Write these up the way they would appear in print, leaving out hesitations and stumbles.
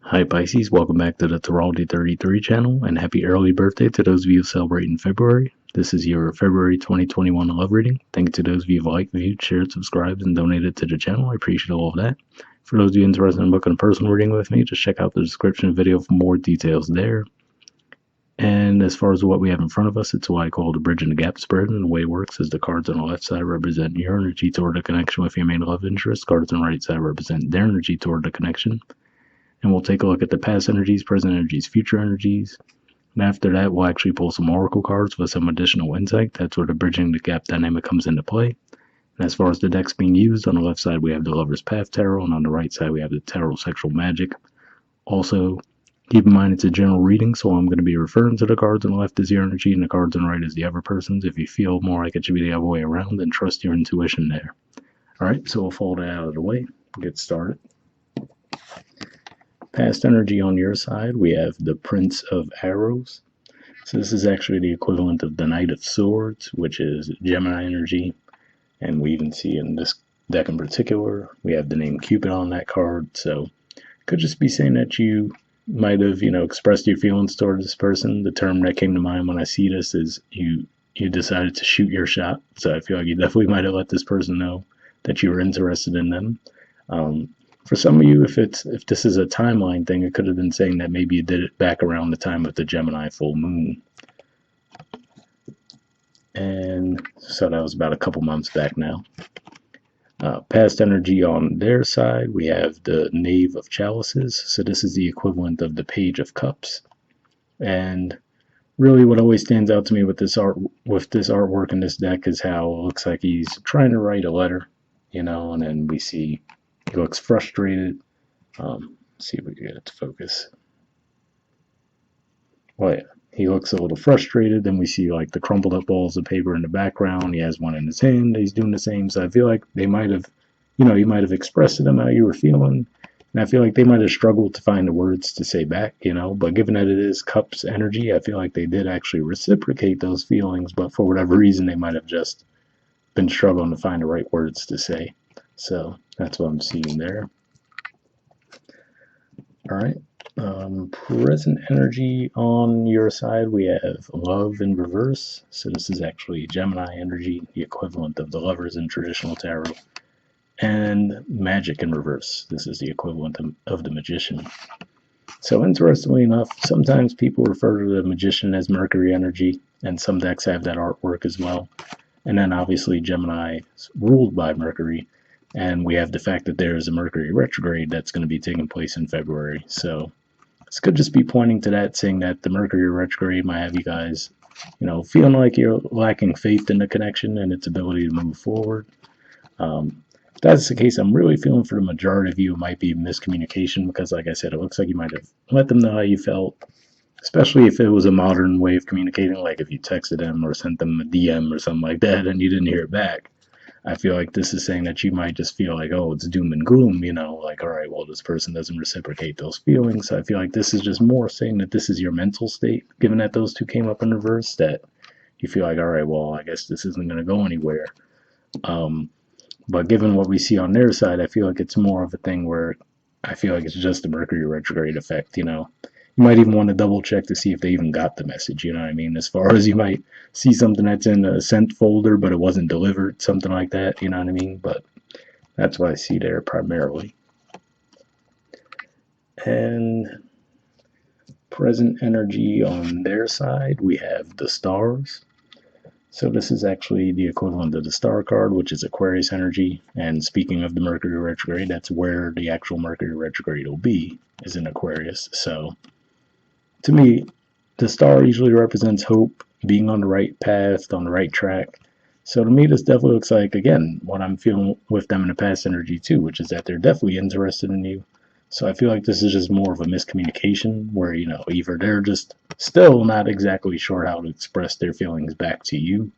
Hi Pisces, welcome back to the Astrology 33 channel, and happy early birthday to those of you who celebrate in February. This is your February 2021 love reading. Thank you to those of you who liked, viewed, shared, subscribed, and donated to the channel. I appreciate all of that. For those of you interested in booking a personal reading with me, just check out the description video for more details there. And as far as what we have in front of us, it's what I call the bridge and the gap spread. And the way it works is the cards on the left side represent your energy toward the connection with your main love interest. Cards on the right side represent their energy toward the connection. And we'll take a look at the past energies, present energies, future energies. And after that, we'll actually pull some oracle cards with some additional insight. That's where the bridging the gap dynamic comes into play. And as far as the decks being used, on the left side we have the Lover's Path Tarot, and on the right side we have the Tarot Sexual Magic. Also, keep in mind it's a general reading, so I'm going to be referring to the cards on the left as your energy and the cards on the right as the other person's. If you feel more like it should be the other way around, then trust your intuition there. Alright, so we'll fold that out of the way and get started. Past energy on your side, we have the Prince of Arrows. So this is actually the equivalent of the Knight of Swords, which is Gemini energy. And we even see in this deck in particular, we have the name Cupid on that card. So it could just be saying that you might have, expressed your feelings toward this person. The term that came to mind when I see this is you decided to shoot your shot. So I feel like you definitely might have let this person know that you were interested in them. For some of you, if this is a timeline thing, it could have been saying that maybe you did it back around the time of the Gemini full moon. And so that was about a couple months back now. Past energy on their side, we have the Knave of Chalices. So this is the equivalent of the Page of Cups. And really what always stands out to me with this artwork in this deck is how it looks like he's trying to write a letter, and then we see he looks frustrated. Let's see if we can get it to focus. Well, yeah, he looks a little frustrated. Then we see like the crumpled up balls of paper in the background. He has one in his hand. He's doing the same. So I feel like they might have, you might have expressed to them how you were feeling. And I feel like they might have struggled to find the words to say back, But given that it is Cups energy, I feel like they did actually reciprocate those feelings. But for whatever reason, they might have just been struggling to find the right words to say. So that's what I'm seeing there. All right. Present energy on your side, we have Love in reverse. So this is actually Gemini energy, the equivalent of the Lovers in traditional tarot. And Magic in reverse. This is the equivalent of the Magician. So interestingly enough, sometimes people refer to the Magician as Mercury energy, and some decks have that artwork as well. And then obviously Gemini is ruled by Mercury. And we have the fact that there is a Mercury retrograde that's going to be taking place in February. So this could just be pointing to that, saying that the Mercury retrograde might have you guys, feeling like you're lacking faith in the connection and its ability to move forward. If that's the case, I'm really feeling for the majority of you it might be miscommunication because, like I said, it looks like you might have let them know how you felt, especially if it was a modern way of communicating, like if you texted them or sent them a DM or something like that and you didn't hear it back. I feel like this is saying that you might just feel like, oh, it's doom and gloom, like, all right, well, this person doesn't reciprocate those feelings. So I feel like this is just more saying that this is your mental state, given that those two came up in reverse, that you feel like, all right, well, I guess this isn't going to go anywhere. But given what we see on their side, I feel like it's more of a thing where I feel like it's just the Mercury retrograde effect, You might even want to double check to see if they even got the message, you know what I mean? As far as you might see something that's in a sent folder, but it wasn't delivered, something like that, you know what I mean? But that's what I see there primarily. And present energy on their side, we have the stars. So this is actually the equivalent of the star card, which is Aquarius energy. And speaking of the Mercury retrograde, that's where the actual Mercury retrograde will be, is in Aquarius. So to me, the star usually represents hope, being on the right path, on the right track. So to me, this definitely looks like, again, what I'm feeling with them in the past energy too, which is that they're definitely interested in you. So I feel like this is just more of a miscommunication where, either they're just still not exactly sure how to express their feelings back to you,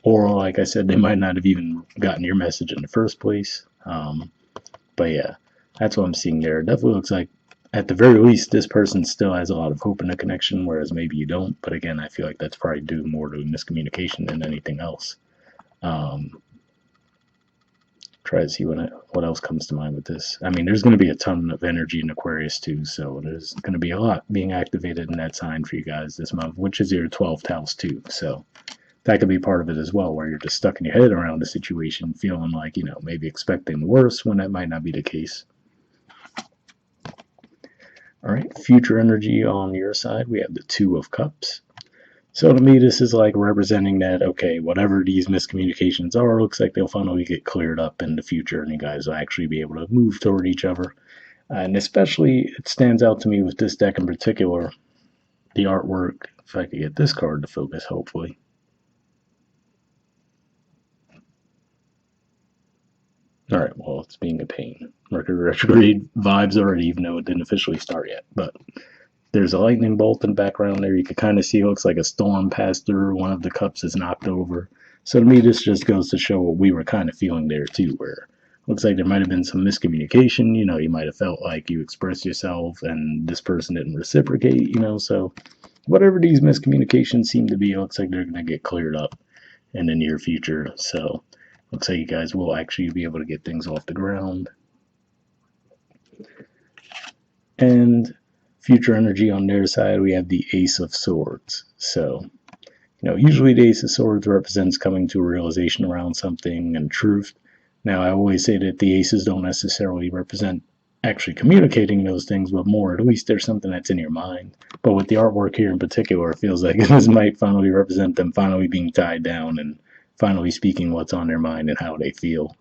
or like I said, they might not have even gotten your message in the first place. But yeah, that's what I'm seeing there. It definitely looks like, at the very least, this person still has a lot of hope in the connection, whereas maybe you don't. But again, I feel like that's probably due more to miscommunication than anything else. try to see what else comes to mind with this. I mean, there's going to be a ton of energy in Aquarius too, so there's going to be a lot being activated in that sign for you guys this month, which is your 12th house too. So that could be part of it as well, where you're just stuck in your head around the situation, feeling like, maybe expecting the worst when that might not be the case. All right, future energy on your side, we have the Two of Cups. So to me, this is like representing that, okay, whatever these miscommunications are, looks like they'll finally get cleared up in the future and you guys will actually be able to move toward each other. And especially, it stands out to me with this deck in particular, the artwork. If I could get this card to focus, hopefully. All right, well, it's being a pain. Mercury retrograde vibes already, even though it didn't officially start yet. But there's a lightning bolt in the background there. You can kind of see it looks like a storm passed through. One of the cups is knocked over. So to me, this just goes to show what we were kind of feeling there too, where it looks like there might have been some miscommunication. You might have felt like you expressed yourself and this person didn't reciprocate, so whatever these miscommunications seem to be, it looks like they're going to get cleared up in the near future. So looks like you guys will actually be able to get things off the ground. And future energy on their side, we have the Ace of Swords. So, usually the Ace of Swords represents coming to a realization around something and truth. Now, I always say that the aces don't necessarily represent actually communicating those things, but more, at least there's something that's in your mind. But with the artwork here in particular, it feels like this might finally represent them finally being tied down and finally speaking what's on their mind and how they feel,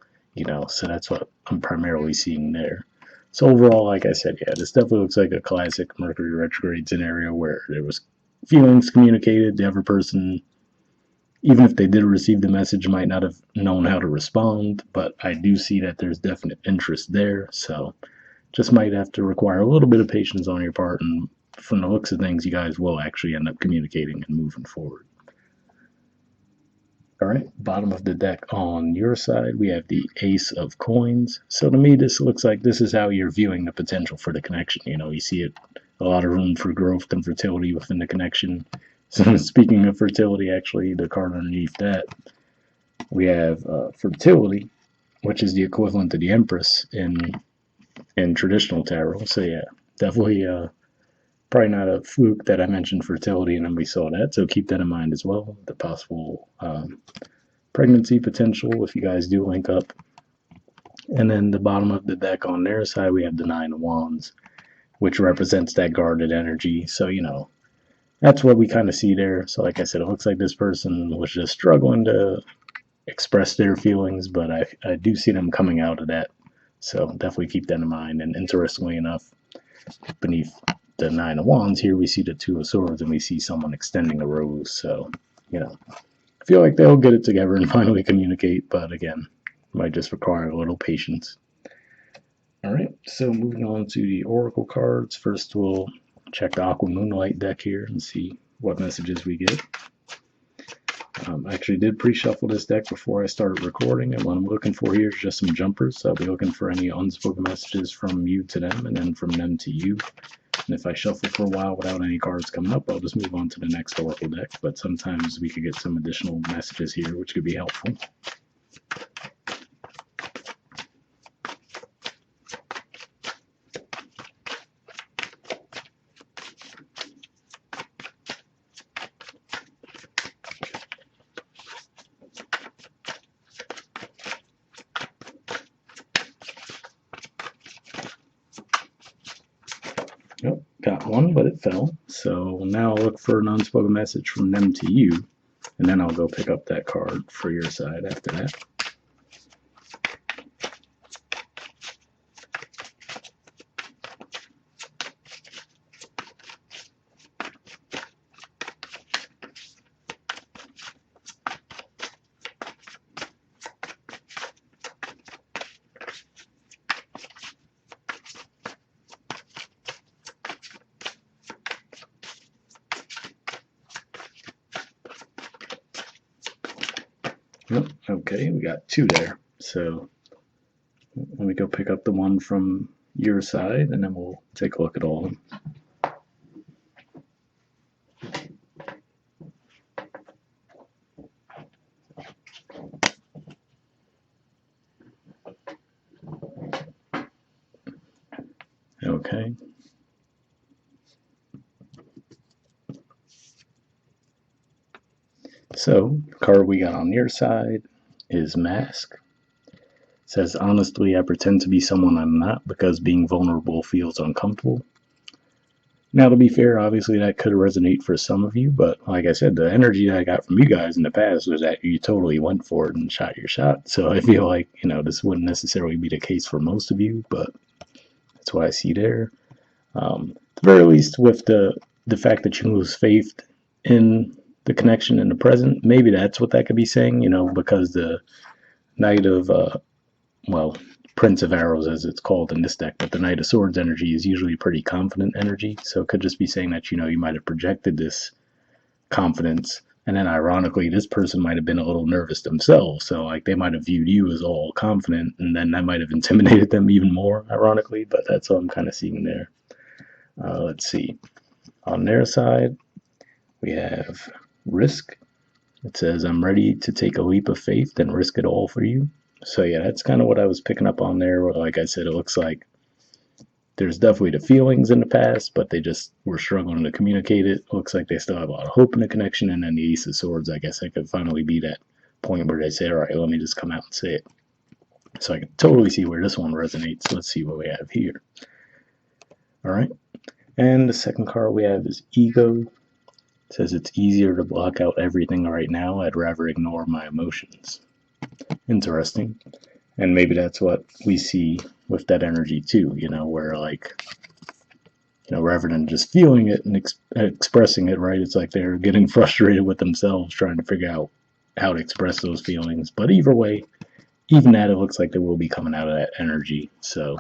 so that's what I'm primarily seeing there. So overall, like I said, yeah, this definitely looks like a classic Mercury retrograde scenario where there was feelings communicated. The other person, even if they did receive the message, might not have known how to respond. But I do see that there's definite interest there. So just might have to require a little bit of patience on your part. And from the looks of things, you guys will actually end up communicating and moving forward. All right, bottom of the deck on your side, we have the Ace of Coins. So to me, this looks like this is how you're viewing the potential for the connection. You see it, a lot of room for growth and fertility within the connection. So speaking of fertility, actually, the card underneath that, we have fertility, which is the equivalent to the Empress in traditional tarot. So yeah, definitely probably not a fluke that I mentioned fertility and then we saw that. So keep that in mind as well. The possible pregnancy potential if you guys do link up. And then the bottom of the deck on their side, we have the Nine of Wands, which represents that guarded energy. So, that's what we kind of see there. So, like I said, it looks like this person was just struggling to express their feelings, but I do see them coming out of that. So, definitely keep that in mind. And interestingly enough, beneath the Nine of Wands here, we see the Two of Swords and we see someone extending a rose. So, I feel like they'll get it together and finally communicate, but again, might just require a little patience. All right, so moving on to the Oracle cards. First, we'll check the Aqua Moonlight deck here and see what messages we get. I actually did pre-shuffle this deck before I started recording, and what I'm looking for here is just some jumpers. So I'll be looking for any unspoken messages from you to them, and then from them to you. And if I shuffle for a while without any cards coming up, I'll just move on to the next Oracle deck. But sometimes we could get some additional messages here, which could be helpful. Nope, got one, but it fell. So now I'll look for an unspoken message from them to you, and then I'll go pick up that card for your side after that. Yep, okay, we got two there. So let me go pick up the one from your side, and then we'll take a look at all of them. Okay. So, the card we got on your side is Mask. It says, honestly, I pretend to be someone I'm not because being vulnerable feels uncomfortable. Now, to be fair, obviously that could resonate for some of you, but like I said, the energy that I got from you guys in the past was that you totally went for it and shot your shot. So I feel like, this wouldn't necessarily be the case for most of you, but that's what I see there. At the very least, with the fact that you lose faith in the connection in the present, maybe that's what that could be saying, because the Knight of, well, Prince of Arrows, as it's called in this deck, but the Knight of Swords energy is usually pretty confident energy. So it could just be saying that, you might have projected this confidence. And then ironically, this person might have been a little nervous themselves. So, like, they might have viewed you as all confident, and then that might have intimidated them even more, ironically. But that's what I'm kind of seeing there. Let's see. On their side, we have risk. It says, I'm ready to take a leap of faith and risk it all for you. So, yeah, that's kind of what I was picking up on there. Like I said, it looks like there's definitely the feelings in the past, but they just were struggling to communicate it. Looks like they still have a lot of hope in the connection. And then the Ace of Swords, I guess I could finally be that point where they say, all right, let me just come out and say it. So I can totally see where this one resonates. Let's see what we have here. All right. And the second card we have is Ego. It says it's easier to block out everything right now. I'd rather ignore my emotions. Interesting. And maybe that's what we see with that energy too, where like, rather than just feeling it and expressing it, right? It's like they're getting frustrated with themselves trying to figure out how to express those feelings. But either way, even that, it looks like they will be coming out of that energy. So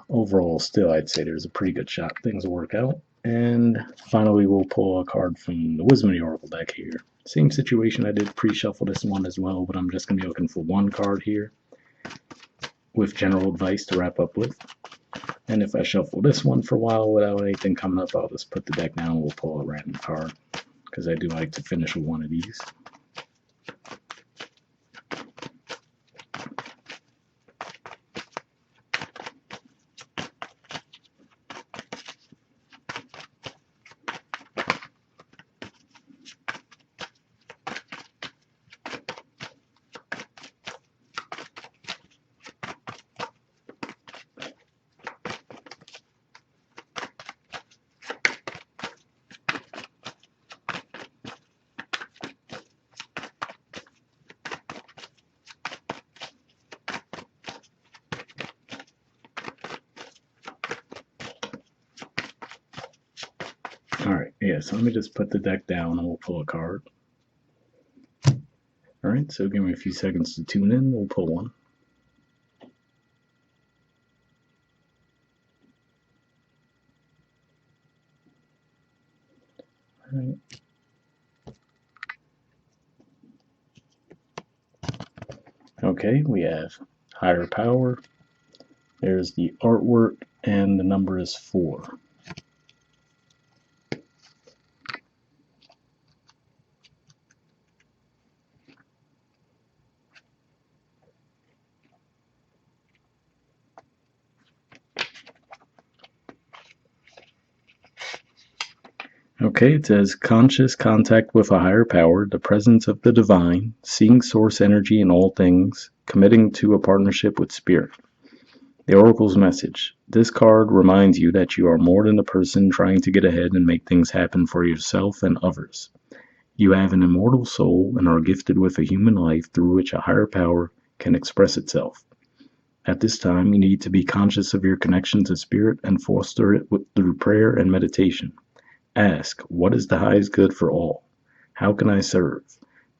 overall, still, I'd say there's a pretty good shot things will work out. And finally, we'll pull a card from the Wisdom of the Oracle deck here. Same situation, I did pre-shuffle this one as well, but I'm just going to be looking for one card here with general advice to wrap up with. And if I shuffle this one for a while without anything coming up, I'll just put the deck down and we'll pull a random card, because I do like to finish with one of these. Alright, yeah, so let me just put the deck down and we'll pull a card. Alright, so give me a few seconds to tune in, we'll pull one. Alright. Okay, we have higher power. There's the artwork, and the number is 4. Okay, it says conscious contact with a higher power, the presence of the divine, seeing source energy in all things, committing to a partnership with spirit. The Oracle's message. This card reminds you that you are more than a person trying to get ahead and make things happen for yourself and others. You have an immortal soul and are gifted with a human life through which a higher power can express itself. At this time, you need to be conscious of your connection to spirit and foster it through prayer and meditation. Ask, what is the highest good for all? How can I serve?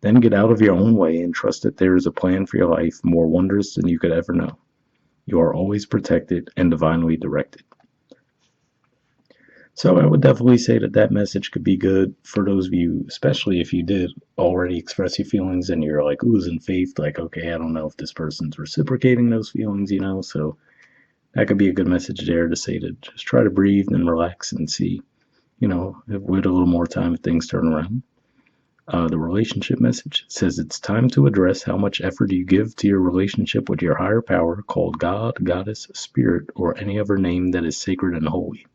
Then get out of your own way and trust that there is a plan for your life more wondrous than you could ever know. You are always protected and divinely directed. So I would definitely say that that message could be good for those of you, especially if you did already express your feelings and you're like oozing faith, like, okay, I don't know if this person's reciprocating those feelings, so that could be a good message there to say to just try to breathe and relax and see, with a little more time if things turn around. The relationship message says it's time to address how much effort you give to your relationship with your higher power, called God, Goddess, Spirit, or any other name that is sacred and holy.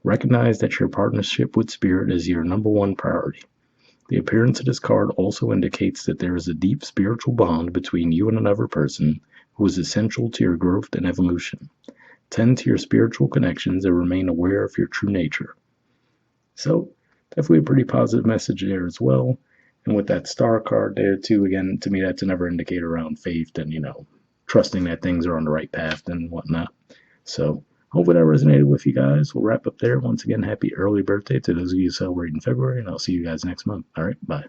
Recognize that your partnership with Spirit is your number one priority. The appearance of this card also indicates that there is a deep spiritual bond between you and another person who is essential to your growth and evolution. Tend to your spiritual connections and remain aware of your true nature. So, definitely a pretty positive message there as well. And with that star card there, too, again, to me, that's another indicator around faith and, trusting that things are on the right path and whatnot. So, hopefully that resonated with you guys. We'll wrap up there. Once again, happy early birthday to those of you celebrating February, and I'll see you guys next month. All right, bye.